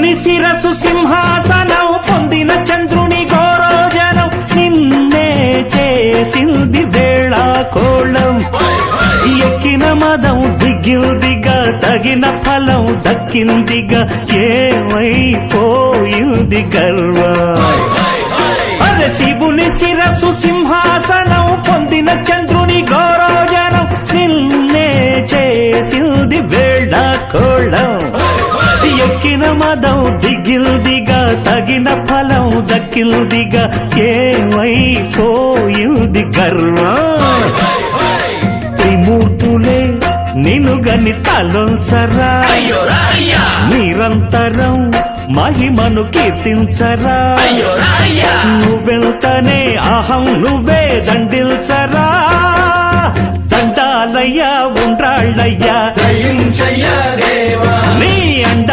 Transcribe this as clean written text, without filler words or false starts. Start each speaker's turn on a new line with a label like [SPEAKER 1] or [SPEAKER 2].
[SPEAKER 1] శివుని శిరసు సింహాసనం పొందిన చంద్రుని గౌరోజనం నిన్నే చేసింది వేళ కోళం ఎక్కిన మదం దిగిందిగా తగిన ఫలం దక్కిందిగా ఏమైపోయింది గర్వం అదే శివుని శిరసు సింహాసనం పొందిన చంద్రుని గౌరోజనం నిన్నే చేసింది వేళ కోళం ఎక్కిన మదం దిగిల్దిగా తగిన ఫలం దక్కిల్దిగా ఏమైపోయింది గర్వం త్రిమూర్తులే నినుగని తలొంచరా నిరంతరం మహిమను కీర్తించరా నువ్వెంతనే అహం నువ్వే దండిల్చరా దండాలయ్యా ఉండ్రాళ్ళయ్యా నీ అండ